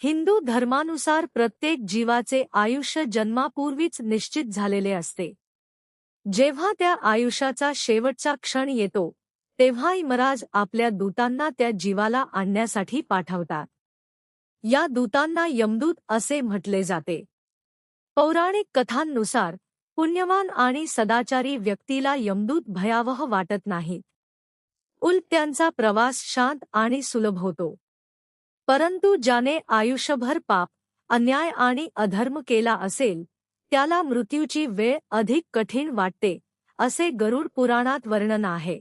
हिंदू धर्मानुसार प्रत्येक जीवाचे आयुष्य जन्मापूर्वीच निश्चित झालेले असते. जेव्हा त्या आयुष्याचा शेवटचा क्षण येतो तेव्हा यमराज आपल्या दूतांना त्या जीवाला आणण्यासाठी पाठवतात. या दूतांना यमदूत असे म्हटले जाते. पौराणिक कथांनुसार पुण्यवान आणि सदाचारी व्यक्तीला यमदूत भयावह वाटत नाहीत. उलट त्यांचा प्रवास शांत आणि सुलभ होतो. परंतु ज्याने आयुष्यभर पाप, अन्याय आणि अधर्म केला असेल त्याला मृत्यूची वेळ अधिक कठीण वाटते, असे गरुड पुराणात वर्णन आहे.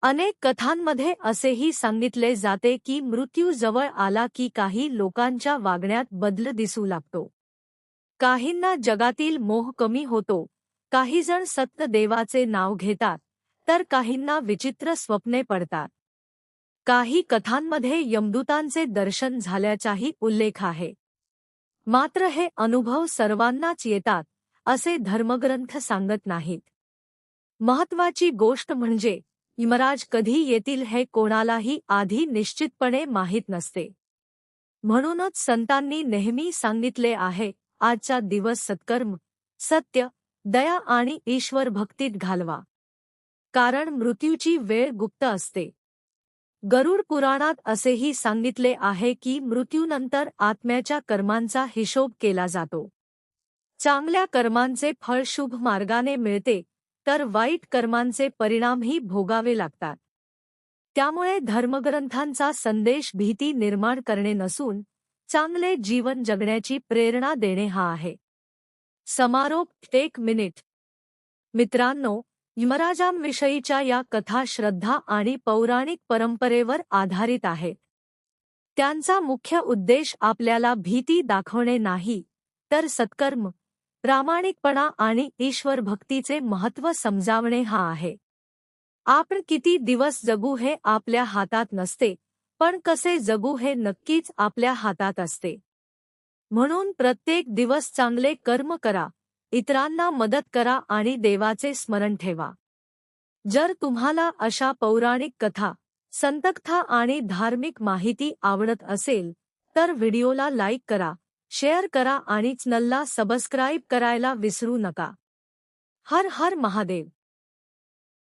अनेक कथांमध्ये असेही सांगितले जाते की मृत्यू जवळ आला की काही लोकांच्या वागण्यात बदल दिसू लागतो. काहींना जगातील मोह कमी होतो, काहीजण सत्य देवाचे नाव घेतात, तर काहींना विचित्र स्वप्ने पडतात. काही कथांमध्ये यमदूतांचे दर्शन झाल्याचाही उल्लेख आहे. मात्र हे अनुभव सर्वांनाच येतात असे धर्मग्रंथ सांगत नाहीत. महत्त्वाची गोष्ट म्हणजे यमराज कधी येतील हे कोणालाही आधी निश्चितपणे माहीत नसते. म्हणूनच संतांनी नेहमी सांगितले आहे, आजचा दिवस सत्कर्म, सत्य, दया आणि ईश्वर भक्तीत घालवा. कारण मृत्यूची वेळ गुप्त असते. गरुड पुराणात असेही सांगितले आहे की मृत्यूनंतर आत्म्याच्या कर्मांचा हिशोब केला जातो. चांगल्या कर्मांचे फळ शुभ मार्गाने मिळते, तर वाईट कर्मांचे परिणामही भोगावे लागतात. त्यामुळे धर्मग्रंथांचा संदेश भीती निर्माण करणे नसून चांगले जीवन जगण्याची प्रेरणा देणे हा आहे. समारोप. 1 मिनिट. मित्रांनो, यमराजांविषयीच्या या कथा श्रद्धा आणि पौराणिक परंपरेवर आधारित आहेत. त्यांचा मुख्य उद्देश आपल्याला भीती दाखवणे नाही, तर सत्कर्म, प्रामाणिकपणा आणि ईश्वर भक्तीचे महत्त्व समजावणे हा आहे. आपण किती दिवस जगू हे आपल्या हातात नसते, पण कसे जगू हे नक्कीच आपल्या हातात असते. म्हणून प्रत्येक दिवस चांगले कर्म करा, इतरांना मदत करा आणि देवाचे स्मरण ठेवा. जर तुम्हाला अशा पौराणिक कथा, संतकथा आणि धार्मिक माहिती आवडत असेल तर व्हिडिओला लाईक करा, शेअर करा आणि चॅनलला सबस्क्राईब करायला विसरू नका. हर हर महादेव.